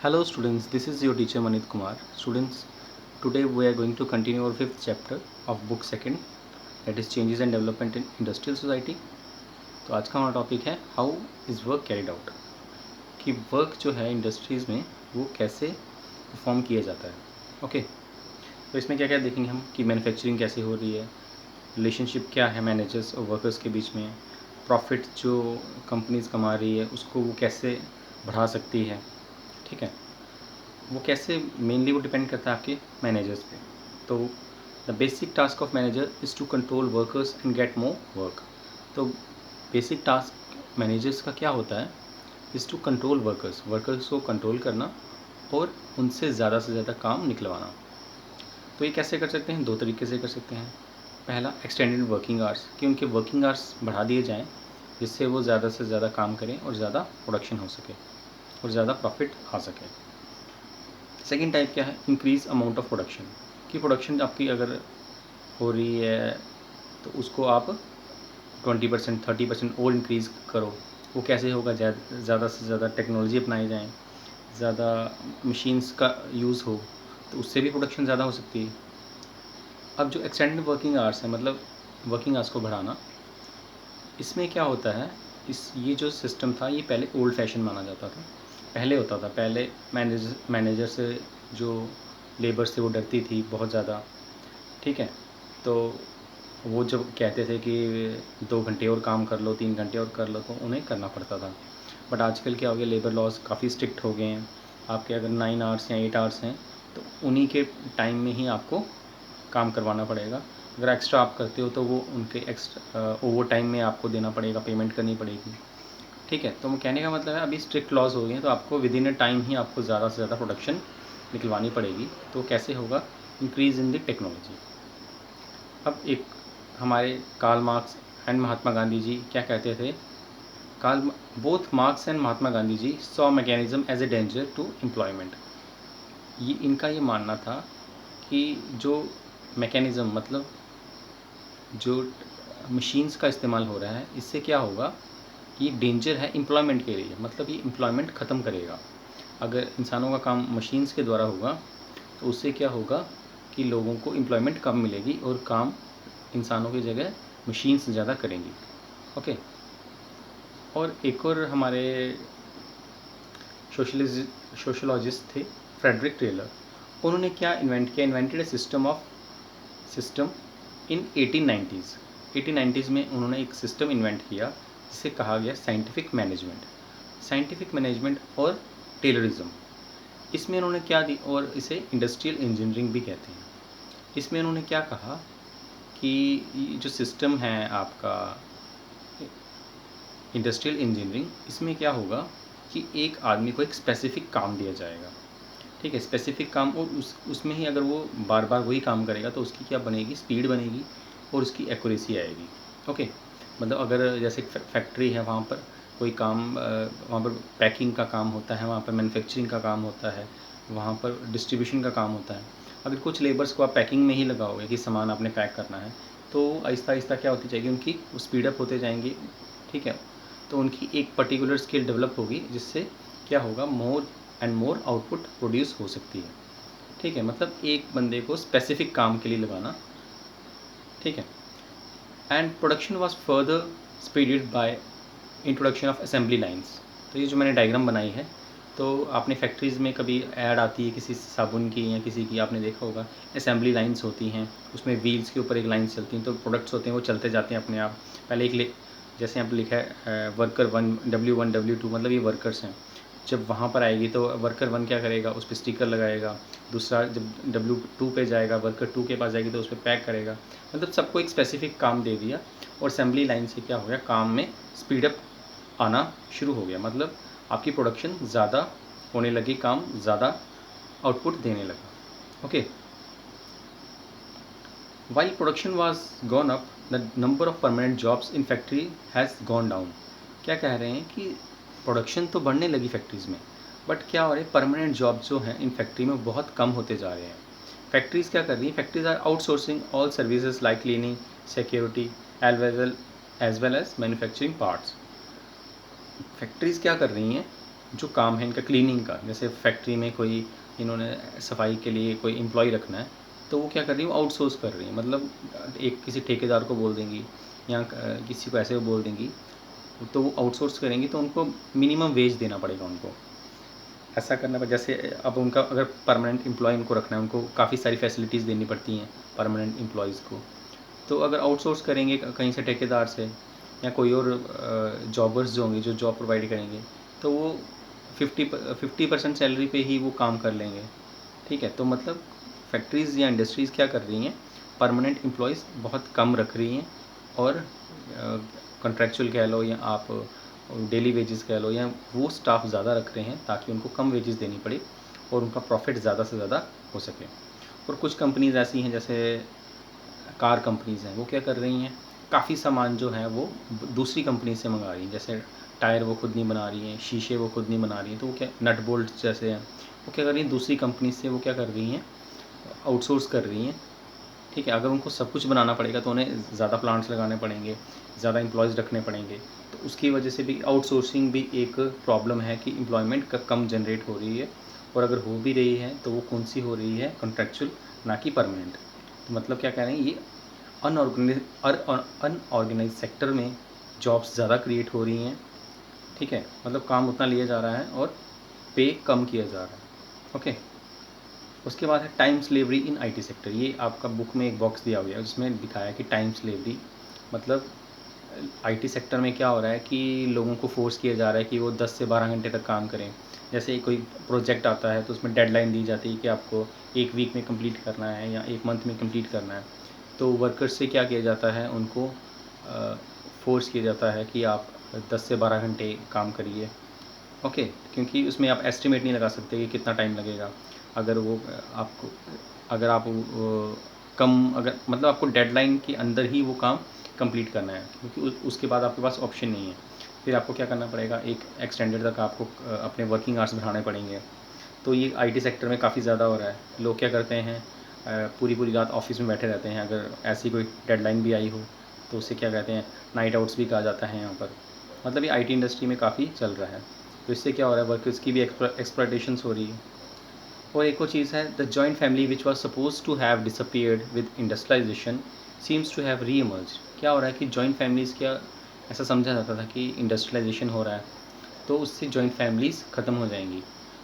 Hello students, this is your teacher Manit Kumar. Students, today we are going to continue our fifth chapter of book second, that is changes and development in industrial society. तो आज का हमारा topic है how is work carried out, कि work जो है industries में वो कैसे परफॉर्म किया जाता है. ओके, तो इसमें क्या क्या देखेंगे हम कि मैन्युफैक्चरिंग कैसे हो रही है, रिलेशनशिप क्या है मैनेजर्स और वर्कर्स के बीच में, प्रॉफिट जो कंपनीज कमा रही है उसको वो कैसे बढ़ा सकती है. ठीक है, वो कैसे मेनली वो डिपेंड करता है आपके मैनेजर्स पे. तो the basic task of manager is to control workers and get more work. तो बेसिक टास्क मैनेजर्स का क्या होता है, इज़ टू कंट्रोल वर्कर्स को कंट्रोल करना और उनसे ज़्यादा से ज़्यादा काम निकलवाना. तो ये कैसे कर सकते हैं, दो तरीके से कर सकते हैं. पहला, एक्सटेंडेड वर्किंग आवर्स, कि उनके वर्किंग आवर्स बढ़ा दिए जाएँ जिससे वो ज़्यादा से ज़्यादा काम करें और ज़्यादा प्रोडक्शन हो सके और ज़्यादा प्रॉफिट आ सके. सेकेंड टाइप क्या है, इंक्रीज़ अमाउंट ऑफ प्रोडक्शन, कि प्रोडक्शन आपकी अगर हो रही है तो उसको आप 20% 30% और इंक्रीज़ करो. वो कैसे होगा, ज़्यादा से ज़्यादा टेक्नोलॉजी अपनाई जाए, ज़्यादा मशीन्स का यूज़ हो तो उससे भी प्रोडक्शन ज़्यादा हो सकती है. अब जो एक्सटेंडेड वर्किंग आवर्स है, मतलब वर्किंग आवर्स को बढ़ाना, इसमें क्या होता है, ये जो सिस्टम था ये पहले ओल्ड फैशन माना जाता था. पहले होता था, पहले मैनेजर से जो लेबर्स थे वो डरती थी बहुत ज़्यादा. ठीक है, तो वो जब कहते थे कि 2 घंटे और काम कर लो, 3 घंटे और कर लो, तो उन्हें करना पड़ता था. बट आजकल क्या हो गया, लेबर लॉज काफ़ी स्ट्रिक्ट हो गए हैं. आपके अगर 9 आवर्स या 8 आवर्स हैं तो उन्हीं के टाइम में ही आपको काम करवाना पड़ेगा. अगर एक्स्ट्रा आप करते हो तो वो उनके एक्स्ट्रा ओवर टाइम में आपको देना पड़ेगा, पेमेंट करनी पड़ेगी. ठीक है, तो कहने का मतलब है अभी स्ट्रिक्ट लॉज हो गए हैं तो आपको विद इन अ टाइम ही आपको ज़्यादा से ज़्यादा प्रोडक्शन निकलवानी पड़ेगी. तो कैसे होगा, इंक्रीज़ इन द टेक्नोलॉजी. अब एक हमारे Karl Marx and Mahatma Gandhi ji क्या कहते थे, both Marx and Mahatma Gandhi ji saw mechanism as a danger to employment. ये इनका ये मानना था कि जो मैकेनिज़्म, मतलब जो मशीन्स का इस्तेमाल हो रहा है, इससे क्या होगा, ये डेंजर है एम्प्लॉयमेंट के लिए. मतलब ये एम्प्लॉयमेंट ख़त्म करेगा. अगर इंसानों का काम मशीन्स के द्वारा होगा तो उससे क्या होगा कि लोगों को एम्प्लॉयमेंट कम मिलेगी और काम इंसानों की जगह मशीन्स ज़्यादा करेंगी. ओके, और एक और हमारे सोशलॉजिस्ट थे फ्रेडरिक टेलर. उन्होंने क्या इन्वेंट किया, invented A system in 1890s. 1890s में उन्होंने एक सिस्टम इन्वेंट किया जिसे कहा गया साइंटिफिक मैनेजमेंट और टेलरिज्म. इसमें उन्होंने क्या दी, और इसे इंडस्ट्रियल इंजीनियरिंग भी कहते हैं. इसमें उन्होंने क्या कहा कि जो सिस्टम है आपका इंडस्ट्रियल इंजीनियरिंग, इसमें क्या होगा कि एक आदमी को एक स्पेसिफिक काम दिया जाएगा. ठीक है, स्पेसिफिक काम, और उसमें ही अगर वो बार बार वही काम करेगा तो उसकी क्या बनेगी, स्पीड बनेगी और उसकी एक्यूरेसी आएगी. ओके, मतलब अगर जैसे फैक्ट्री है, वहाँ पर कोई काम, वहाँ पर पैकिंग का काम होता है, वहाँ पर मैन्युफैक्चरिंग का काम होता है, वहाँ पर डिस्ट्रीब्यूशन का काम होता है. अगर कुछ लेबर्स को आप पैकिंग में ही लगाओगे कि सामान आपने पैक करना है, तो आहिस्ता आहिस्ता क्या होती जाएगी, उनकी स्पीडअप होते जाएंगी. ठीक है, तो उनकी एक पर्टिकुलर स्किल डेवलप होगी जिससे क्या होगा, more and more output produce हो सकती है. ठीक है, मतलब एक बंदे को स्पेसिफिक काम के लिए लगाना. ठीक है, and production was further speeded by introduction of assembly lines. तो ये जो मैंने डायग्राम बनाई है, तो आपने फैक्ट्रीज़ में कभी ऐड आती है किसी साबुन की या किसी की, आपने देखा होगा असेंबली लाइंस होती हैं, उसमें व्हील्स के ऊपर एक लाइन चलती हैं, तो प्रोडक्ट्स होते हैं वो चलते जाते हैं अपने आप. पहले जैसे यहाँ पर लिखा है वर्कर 1 W1 W2, मतलब ये वर्कर्स हैं. जब वहाँ पर आएगी तो वर्कर 1 क्या करेगा, उस पर स्टिकर लगाएगा. दूसरा जब W2 पे जाएगा, वर्कर 2 के पास जाएगी तो उस पर पैक करेगा. मतलब सबको एक स्पेसिफिक काम दे दिया और असेंबली लाइन से क्या हो गया, काम में स्पीडअप आना शुरू हो गया. मतलब आपकी प्रोडक्शन ज़्यादा होने लगी, काम ज़्यादा आउटपुट देने लगा. Okay, while production was gone up, the number of permanent jobs in factory has gone down. क्या कह रहे हैं कि प्रोडक्शन तो बढ़ने लगी फैक्ट्रीज़ में, बट क्या हो रहा है, परमानेंट जॉब जो हैं इन फैक्ट्री में बहुत कम होते जा रहे हैं. फैक्ट्रीज़ क्या कर रही हैं, factories are outsourcing all services like cleaning, security as well as manufacturing parts. Factories क्या कर रही हैं जो काम है इनका क्लीनिंग का, जैसे फैक्ट्री में कोई इन्होंने सफाई के लिए कोई एम्प्लॉय रखना है, तो वो क्या कर रही है, वो आउटसोर्स कर रही है। मतलब एक किसी ठेकेदार को बोल देंगी या किसी को ऐसे बोल देंगी, तो वो आउटसोर्स करेंगी, तो उनको मिनिमम वेज देना पड़ेगा उनको। ऐसा करना पड़ेगा। जैसे अब उनका अगर परमानेंट एम्प्लॉय उनको रखना है, उनको काफ़ी सारी फैसिलिटीज़ देनी पड़ती हैं परमानेंट एम्प्लॉयज़ को। तो अगर आउटसोर्स करेंगे कहीं से ठेकेदार से या कोई और जॉबर्स जो होंगे जो जॉब प्रोवाइड करेंगे, तो वो 50% सैलरी पे ही वो काम कर लेंगे। ठीक है, तो मतलब फैक्ट्रीज़ या इंडस्ट्रीज़ क्या कर रही हैं, परमानेंट एम्प्लॉयज़ बहुत कम रख रही हैं और कॉन्ट्रैक्चुअल कह लो या आप डेली वेजेस कह लो, या वो स्टाफ ज़्यादा रख रहे हैं ताकि उनको कम वेजेस देनी पड़े और उनका प्रॉफिट ज़्यादा से ज़्यादा हो सके। और कुछ कंपनीज़ ऐसी हैं, जैसे कार कंपनीज़ हैं, वो क्या कर रही हैं, काफ़ी सामान जो है वो दूसरी कंपनी से मंगा रही हैं। जैसे टायर वो खुद नहीं बना रही हैं, शीशे वो खुद नहीं बना रही हैं, तो वो क्या नट बोल्ट जैसे हैं, वो क्या कर रही हैं, दूसरी कंपनी से वो क्या कर रही हैं, आउटसोर्स कर रही हैं। ठीक है, अगर उनको सब कुछ बनाना पड़ेगा तो उन्हें ज़्यादा प्लांट्स लगाने पड़ेंगे, ज़्यादा एम्प्लॉयज़ रखने पड़ेंगे, तो उसकी वजह से भी आउटसोर्सिंग भी एक प्रॉब्लम है कि एम्प्लॉयमेंट कम जनरेट हो रही है। और अगर हो भी रही है तो वो कौन सी हो रही है, कॉन्ट्रैक्चुअल, ना कि परमानेंट। तो मतलब क्या कह रहे हैं, ये अनऑर्गेनाइज सेक्टर में जॉब्स ज़्यादा क्रिएट हो रही हैं। ठीक है, मतलब काम उतना लिया जा रहा है और पे कम किया जा रहा है। ओके, उसके बाद है time slavery in IT sector. ये आपका बुक में एक बॉक्स दिया हुआ है, जिसमें दिखाया कि टाइम स्लेवरी मतलब आईटी सेक्टर में क्या हो रहा है कि लोगों को फोर्स किया जा रहा है कि वो 10 से 12 घंटे तक काम करें। जैसे कोई प्रोजेक्ट आता है तो उसमें डेडलाइन दी जाती है कि आपको 1 वीक में कंप्लीट करना है या 1 मंथ में कंप्लीट करना है। तो वर्कर्स से क्या किया जाता है, उनको फोर्स किया जाता है कि आप 10 से 12 घंटे काम करिए। ओके, क्योंकि उसमें आप एस्टिमेट नहीं लगा सकते कि कितना टाइम लगेगा। अगर वो आपको अगर आप कम अगर मतलब आपको डेडलाइन के अंदर ही वो काम कंप्लीट करना है, क्योंकि उसके बाद आपके पास ऑप्शन नहीं है। फिर आपको क्या करना पड़ेगा, एक एक्सटेंडेड तक आपको अपने वर्किंग आवर्स बढ़ाने पड़ेंगे। तो ये आईटी सेक्टर में काफ़ी ज़्यादा हो रहा है। लोग क्या करते हैं, पूरी पूरी रात ऑफिस में बैठे रहते हैं। अगर ऐसी कोई डेडलाइन भी आई हो तो उसे क्या कहते हैं, नाइट आउट्स भी कहा जाता है यहाँ पर। मतलब ये आईटी इंडस्ट्री में काफ़ी चल रहा है। तो इससे क्या हो रहा है, वर्कर्स की भी एक्सप्लॉयटेशंस हो रही है। और एक और चीज़ है, the joint family which was suppose to have disappeared with industrialisation seems to have re emerge. क्या हो रहा है कि जॉइंट फैमिलीज़ क्या, ऐसा समझा जाता था कि इंडस्ट्रियलाइजेशन हो रहा है तो उससे जॉइंट फैमिलीज़ ख़त्म हो जाएंगी।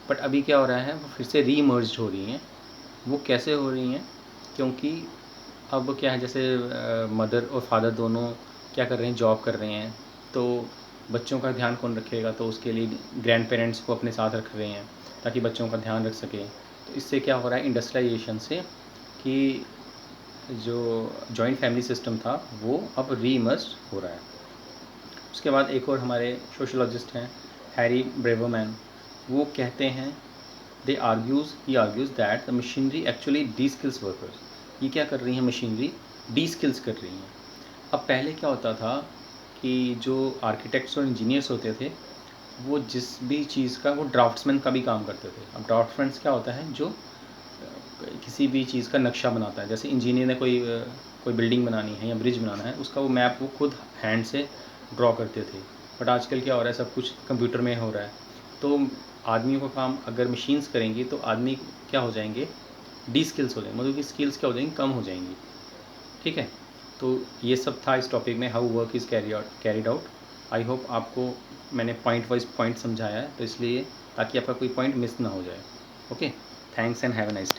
बट अभी क्या हो रहा है, वो फिर से री इमर्ज हो रही हैं। वो कैसे हो रही हैं, क्योंकि अब क्या है, जैसे मदर और फादर दोनों क्या कर रहे हैं, जॉब कर रहे हैं, तो बच्चों का ध्यान कौन रखेगा, तो उसके लिए ग्रैंड पेरेंट्स को अपने साथ रख रहे हैं ताकि बच्चों का ध्यान रख सकें। तो इससे क्या हो रहा है इंडस्ट्रियलाइजेशन से, कि जो जॉइंट फैमिली सिस्टम था वो अब रीइमर्ज हो रहा है। उसके बाद एक और हमारे सोशोलॉजिस्ट हैं, हैरी ब्रेवरमैन। वो कहते हैं, they argues that the machinery actually deskills workers. ये क्या कर रही हैं, मशीनरी डी स्किल्स कर रही हैं। अब पहले क्या होता था कि जो आर्किटेक्ट्स और इंजीनियर्स होते थे, वो जिस भी चीज़ का, वो ड्राफ्ट्समैन का भी काम करते थे। अब ड्राफ्ट्समैन क्या होता है, जो किसी भी चीज़ का नक्शा बनाता है। जैसे इंजीनियर ने कोई बिल्डिंग बनानी है या ब्रिज बनाना है, उसका वो मैप वो खुद हैंड से ड्रॉ करते थे। बट आजकल क्या हो रहा है, सब कुछ कंप्यूटर में हो रहा है। तो आदमियों का काम अगर मशीन्स करेंगी तो आदमी क्या हो जाएंगे, डी स्किल्स हो जाएंगे, मतलब कि स्किल्स क्या हो जाएंगी, कम हो जाएंगी। ठीक है, तो ये सब था इस टॉपिक में, how work is carried out. I hope आपको मैंने पॉइंट वाइज पॉइंट समझाया है, तो इसलिए ताकि आपका कोई पॉइंट मिस ना हो जाए। Okay, thanks and have a nice day.